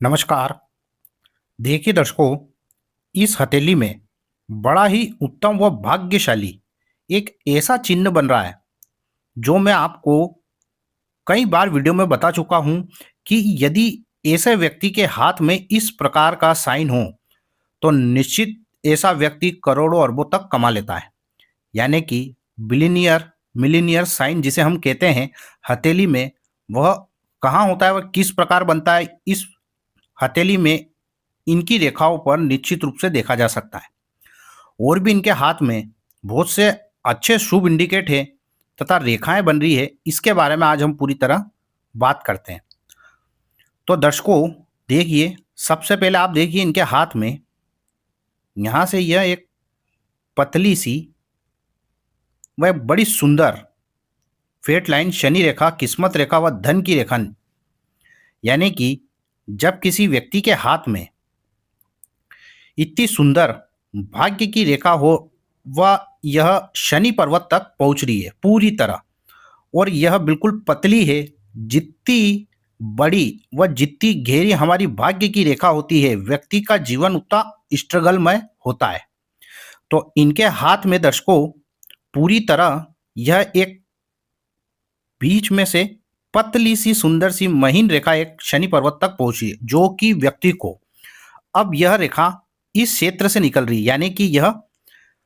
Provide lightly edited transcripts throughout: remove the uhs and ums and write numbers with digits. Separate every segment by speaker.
Speaker 1: नमस्कार। देखिए दर्शकों, इस हथेली में बड़ा ही उत्तम व भाग्यशाली एक ऐसा चिन्ह बन रहा है जो मैं आपको कई बार वीडियो में बता चुका हूं कि यदि ऐसे व्यक्ति के हाथ में इस प्रकार का साइन हो तो निश्चित ऐसा व्यक्ति करोड़ों अरबों तक कमा लेता है। यानी कि बिलियनियर मिलीनियर साइन जिसे हम कहते हैं हथेली में, वह कहाँ होता है, वह किस प्रकार बनता है, इस हथेली में इनकी रेखाओं पर निश्चित रूप से देखा जा सकता है। और भी इनके हाथ में बहुत से अच्छे शुभ इंडिकेट है तथा रेखाएं बन रही है, इसके बारे में आज हम पूरी तरह बात करते हैं। तो दर्शकों देखिए, सबसे पहले आप देखिए इनके हाथ में यहाँ से यह एक पतली सी वह बड़ी सुंदर फेट लाइन शनि रेखा, किस्मत रेखा व धन की रेखा। यानी कि जब किसी व्यक्ति के हाथ में इतनी सुंदर भाग्य की रेखा हो, वह यह शनि पर्वत तक पहुंच रही है पूरी तरह, और यह बिल्कुल पतली है। जितनी बड़ी व जितनी गहरी हमारी भाग्य की रेखा होती है, व्यक्ति का जीवन उतना स्ट्रगलमय होता है। तो इनके हाथ में दर्शकों पूरी तरह यह एक बीच में से पतली सी सुंदर सी महीन रेखा एक शनि पर्वत तक पहुंची है, जो कि व्यक्ति को अब यह रेखा इस क्षेत्र से निकल रही है। यानी कि यह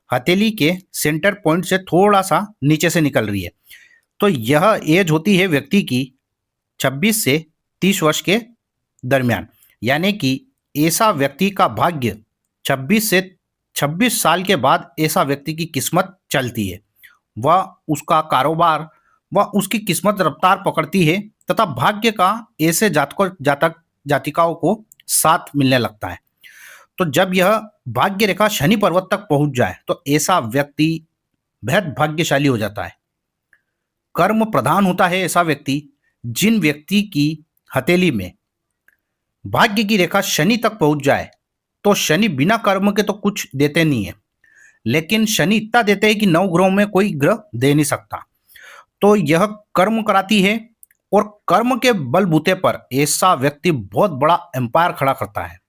Speaker 1: हथेली के सेंटर पॉइंट से थोड़ा सा नीचे से निकल रही है। तो यह एज होती है व्यक्ति की 26 से 30 वर्ष के दरमियान। यानी कि ऐसा व्यक्ति का भाग्य 26 साल के बाद ऐसा व्यक्ति की किस्मत चलती है। वह उसका कारोबार व उसकी किस्मत रफ्तार पकड़ती है तथा भाग्य का ऐसे जातक जातिकाओं को साथ मिलने लगता है। तो जब यह भाग्य रेखा शनि पर्वत तक पहुंच जाए तो ऐसा व्यक्ति बेहद भाग्यशाली हो जाता है, कर्म प्रधान होता है ऐसा व्यक्ति। जिन व्यक्ति की हथेली में भाग्य की रेखा शनि तक पहुंच जाए तो शनि बिना कर्म के तो कुछ देते नहीं है, लेकिन शनि इतना देते हैं कि 9 ग्रहों में कोई ग्रह दे नहीं सकता। तो यह कर्म कराती है और कर्म के बलबूते पर ऐसा व्यक्ति बहुत बड़ा एम्पायर खड़ा करता है।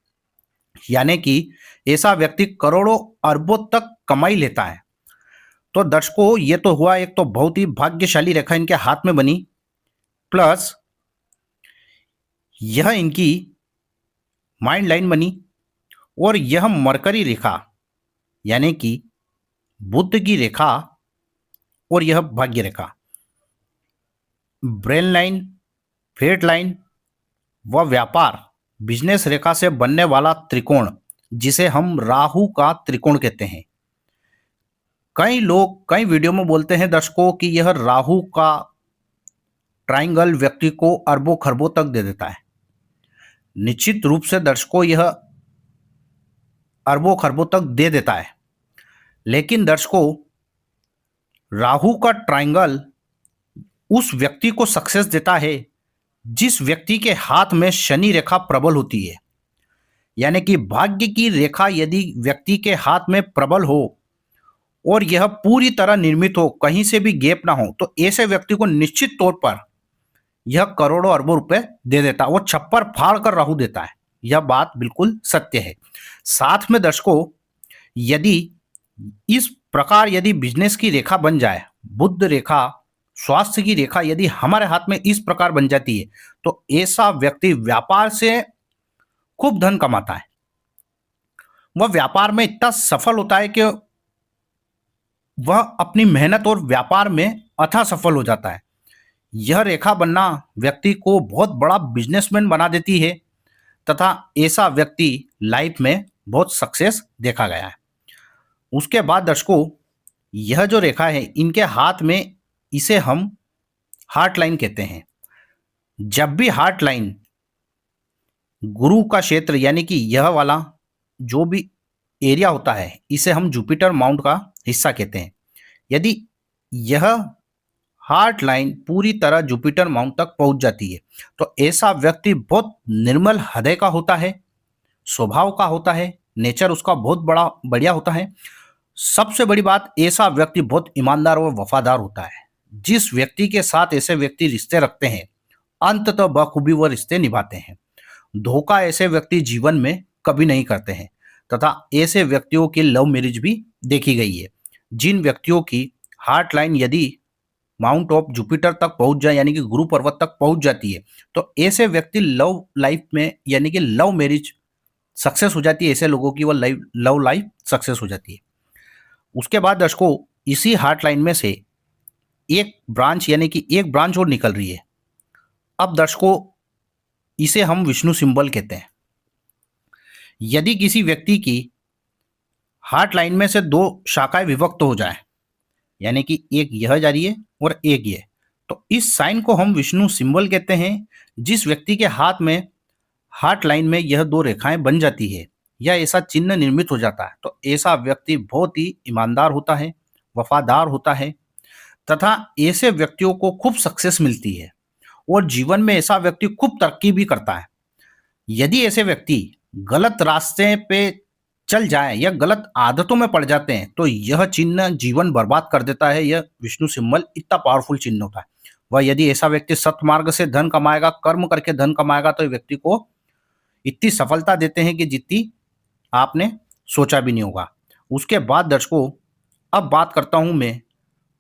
Speaker 1: यानी कि ऐसा व्यक्ति करोड़ों अरबों तक कमाई लेता है। तो दर्शकों ये तो हुआ एक तो बहुत ही भाग्यशाली रेखा इनके हाथ में बनी, प्लस यह इनकी माइंड लाइन बनी, और यह मरकरी रेखा यानी कि बुध की रेखा, और यह भाग्य रेखा, ब्रेन लाइन, फेट लाइन व व्यापार बिजनेस रेखा से बनने वाला त्रिकोण जिसे हम राहु का त्रिकोण कहते हैं। कई लोग कई वीडियो में बोलते हैं दर्शकों कि यह राहु का ट्रायंगल व्यक्ति को अरबों खरबों तक दे देता है। निश्चित रूप से दर्शकों यह अरबों खरबों तक दे देता है, लेकिन दर्शकों राहु का ट्रायंगल उस व्यक्ति को सक्सेस देता है जिस व्यक्ति के हाथ में शनि रेखा प्रबल होती है। यानी कि भाग्य की रेखा यदि व्यक्ति के हाथ में प्रबल हो और यह पूरी तरह निर्मित हो, कहीं से भी गैप ना हो, तो ऐसे व्यक्ति को निश्चित तौर पर यह करोड़ों अरबों रुपए दे देता है। वो छप्पर फाड़ कर राहु देता है, यह बात बिल्कुल सत्य है। साथ में दर्शकों यदि इस प्रकार यदि बिजनेस की रेखा बन जाए, बुध रेखा, स्वास्थ्य की रेखा यदि हमारे हाथ में इस प्रकार बन जाती है तो ऐसा व्यक्ति व्यापार से खूब धन कमाता है। वह व्यापार में इतना सफल होता है कि वह अपनी मेहनत और व्यापार में अथाह सफल हो जाता है। यह रेखा बनना व्यक्ति को बहुत बड़ा बिजनेसमैन बना देती है तथा ऐसा व्यक्ति लाइफ में बहुत सक्सेस देखा गया है। उसके बाद दर्शकों यह जो रेखा है इनके हाथ में, इसे हम हार्ट लाइन कहते हैं। जब भी हार्ट लाइन गुरु का क्षेत्र यानी कि यह वाला जो भी एरिया होता है, इसे हम जुपिटर माउंट का हिस्सा कहते हैं। यदि यह हार्ट लाइन पूरी तरह जुपिटर माउंट तक पहुंच जाती है तो ऐसा व्यक्ति बहुत निर्मल हृदय का होता है, स्वभाव का होता है, नेचर उसका बहुत बढ़िया होता है। सबसे बड़ी बात, ऐसा व्यक्ति बहुत ईमानदार और वफादार होता है। जिस व्यक्ति के साथ ऐसे व्यक्ति रिश्ते रखते हैं अंततः बखूबी वह रिश्ते निभाते हैं। धोखा ऐसे व्यक्ति जीवन में कभी नहीं करते हैं तथा ऐसे व्यक्तियों की लव मैरिज भी देखी गई है। जिन व्यक्तियों की हार्ट लाइन यदि माउंट ऑफ जुपिटर तक पहुंच जाए यानी कि गुरु पर्वत तक पहुंच जाती है तो ऐसे व्यक्ति लव लाइफ में यानी कि लव मैरिज सक्सेस हो जाती है। ऐसे लोगों की वो लव लाइफ सक्सेस हो जाती है। उसके बाद दर्शकों इसी हार्ट लाइन में से एक ब्रांच यानी कि एक ब्रांच और निकल रही है। अब दर्शकों इसे हम विष्णु सिंबल कहते हैं। यदि किसी व्यक्ति की हार्ट लाइन में से दो शाखाएं विभक्त हो जाए यानी कि एक यह जा रही है और एक ये, तो इस साइन को हम विष्णु सिंबल कहते हैं। जिस व्यक्ति के हाथ में हार्ट लाइन में यह दो रेखाएं बन जाती है या ऐसा चिन्ह निर्मित हो जाता है तो ऐसा व्यक्ति बहुत ही ईमानदार होता है, वफादार होता है तथा ऐसे व्यक्तियों को खूब सक्सेस मिलती है और जीवन में ऐसा व्यक्ति खूब तरक्की भी करता है। यदि ऐसे व्यक्ति गलत रास्ते पे चल जाएं या गलत आदतों में पड़ जाते हैं तो यह चिन्ह जीवन बर्बाद कर देता है। यह विष्णु सिंबल इतना पावरफुल चिन्ह होता है। वह यदि ऐसा व्यक्ति सत्मार्ग से धन कमाएगा, कर्म करके धन कमाएगा तो व्यक्ति को इतनी सफलता देते हैं कि जितनी आपने सोचा भी नहीं होगा। उसके बाद दर्शकों अब बात करता हूं मैं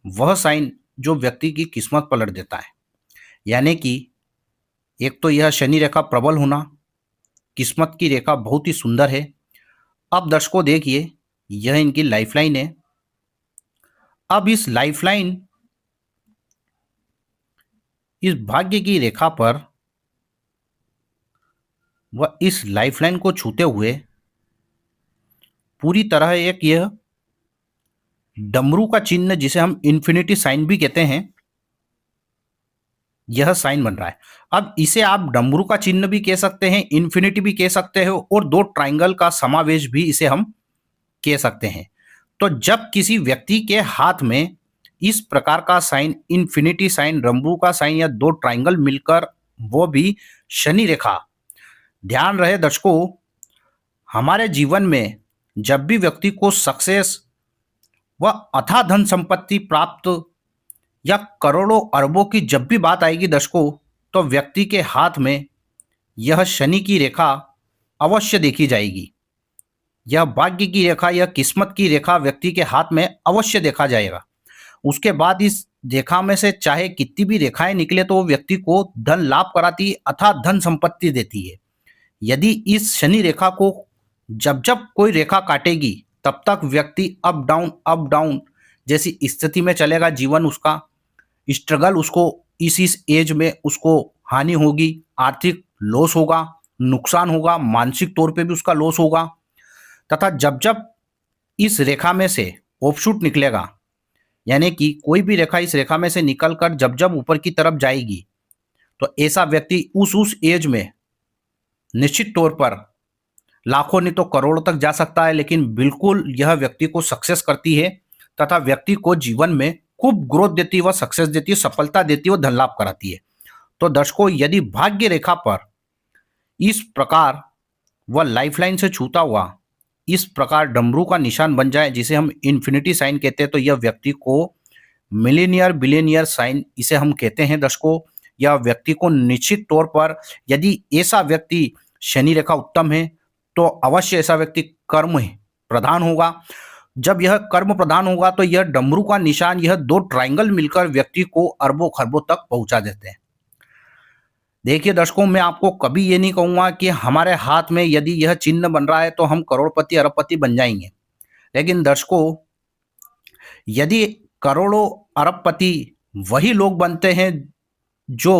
Speaker 1: वह साइन जो व्यक्ति की किस्मत पलट देता है। यानी कि एक तो यह शनि रेखा प्रबल होना, किस्मत की रेखा बहुत ही सुंदर है। अब दर्शकों देखिए यह इनकी लाइफलाइन है। अब इस लाइफलाइन इस भाग्य की रेखा पर वह इस लाइफलाइन को छूते हुए पूरी तरह एक यह डमरू का चिन्ह जिसे हम इन्फिनिटी साइन भी कहते हैं यह साइन बन रहा है। अब इसे आप डमरू का चिन्ह भी कह सकते हैं, इन्फिनिटी भी कह सकते हो और दो ट्रायंगल का समावेश भी इसे हम कह सकते हैं। तो जब किसी व्यक्ति के हाथ में इस प्रकार का साइन इन्फिनिटी साइन, डमरू का साइन या दो ट्रायंगल मिलकर वो भी शनि रेखा, ध्यान रहे दर्शकों हमारे जीवन में जब भी व्यक्ति को सक्सेस व अथाह धन संपत्ति प्राप्त या करोड़ों अरबों की जब भी बात आएगी दर्शकों तो व्यक्ति के हाथ में यह शनि की रेखा अवश्य देखी जाएगी। यह भाग्य की रेखा, यह किस्मत की रेखा व्यक्ति के हाथ में अवश्य देखा जाएगा। उसके बाद इस रेखा में से चाहे कितनी भी रेखाएं निकले तो वो व्यक्ति को धन लाभ कराती अथवा धन संपत्ति देती है। यदि इस शनि रेखा को जब जब कोई रेखा काटेगी तब तक व्यक्ति अप डाउन जैसी स्थिति में चलेगा। जीवन उसका स्ट्रगल, उसको इस एज में उसको हानि होगी, आर्थिक लॉस होगा, नुकसान होगा, मानसिक तौर पे भी उसका लॉस होगा। तथा जब जब इस रेखा में से ऑफशूट निकलेगा यानी कि कोई भी रेखा इस रेखा में से निकलकर जब जब ऊपर की तरफ जाएगी तो ऐसा व्यक्ति उस एज में निश्चित तौर पर लाखों नहीं तो करोड़ों तक जा सकता है। लेकिन बिल्कुल यह व्यक्ति को सक्सेस करती है तथा व्यक्ति को जीवन में खूब ग्रोथ देती है, वह सक्सेस देती है, सफलता देती है, वह धन लाभ कराती है। तो दर्शकों यदि भाग्य रेखा पर इस प्रकार वह लाइफलाइन से छूता हुआ इस प्रकार डमरू का निशान बन जाए जिसे हम इन्फिनिटी साइन कहते हैं तो यह व्यक्ति को मिलीनियर बिलियनियर साइन इसे हम कहते हैं। दर्शकों यह व्यक्ति को निश्चित तौर पर यदि ऐसा व्यक्ति शनि रेखा उत्तम है तो अवश्य ऐसा व्यक्ति कर्म प्रधान होगा। जब यह कर्म प्रधान होगा तो यह डमरू का निशान, यह दो ट्रायंगल मिलकर व्यक्ति को अरबों खरबों तक पहुंचा देते हैं। देखिए दर्शकों मैं आपको कभी ये नहीं कहूंगा कि हमारे हाथ में यदि यह चिन्ह बन रहा है तो हम करोड़पति अरबपति बन जाएंगे। लेकिन दर्शकों यदि करोड़ों अरबपति वही लोग बनते हैं जो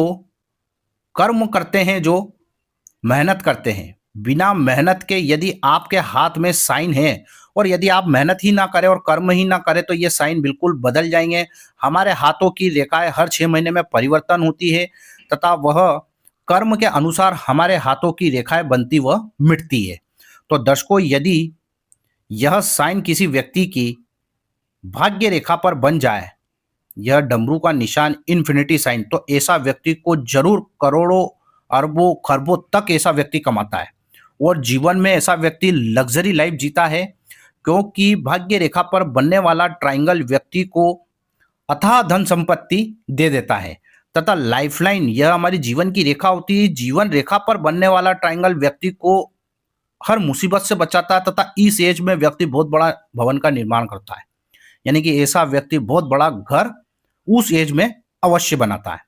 Speaker 1: कर्म करते हैं, जो मेहनत करते हैं। बिना मेहनत के यदि आपके हाथ में साइन है और यदि आप मेहनत ही ना करें और कर्म ही ना करें तो ये साइन बिल्कुल बदल जाएंगे। हमारे हाथों की रेखाएं हर 6 महीने में परिवर्तन होती है तथा वह कर्म के अनुसार हमारे हाथों की रेखाएं बनती व मिटती है। तो दर्शकों यदि यह साइन किसी व्यक्ति की भाग्य रेखा पर बन जाए, यह डमरू का निशान इन्फिनिटी साइन, तो ऐसा व्यक्ति को जरूर करोड़ों अरबों खरबों तक ऐसा व्यक्ति कमाता है और जीवन में ऐसा व्यक्ति लग्जरी लाइफ जीता है क्योंकि भाग्य रेखा पर बनने वाला ट्रायंगल व्यक्ति को अथाह धन संपत्ति दे देता है तथा लाइफलाइन यह हमारी जीवन की रेखा होती है। जीवन रेखा पर बनने वाला ट्रायंगल व्यक्ति को हर मुसीबत से बचाता है तथा इस एज में व्यक्ति बहुत बड़ा भवन का निर्माण करता है, यानी कि ऐसा व्यक्ति बहुत बड़ा घर उस एज में अवश्य बनाता है।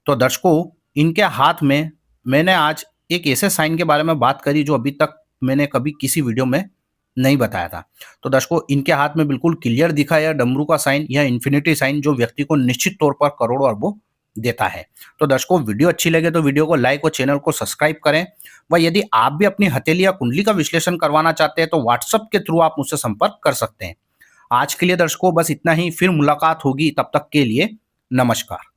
Speaker 1: तो दर्शकों, इनके हाथ में मैंने आज एक ऐसे साइन के बारे में बात करी जो अभी तक मैंने कभी किसी वीडियो में नहीं बताया था। तो दर्शकों, इनके हाथ में बिल्कुल क्लियर दिखा है डमरू का साइन या इन्फिनिटी साइन, जो व्यक्ति को निश्चित तौर पर करोड़ों अरबों देता है। तो दर्शकों, वीडियो अच्छी लगे तो वीडियो को लाइक और चैनल को सब्सक्राइब करें। व यदि आप भी अपनी हथेली या कुंडली का विश्लेषण करवाना चाहते हैं तो व्हाट्सएप के थ्रू आप मुझसे संपर्क कर सकते हैं। आज के लिए दर्शकों बस इतना ही, फिर मुलाकात होगी, तब तक के लिए नमस्कार।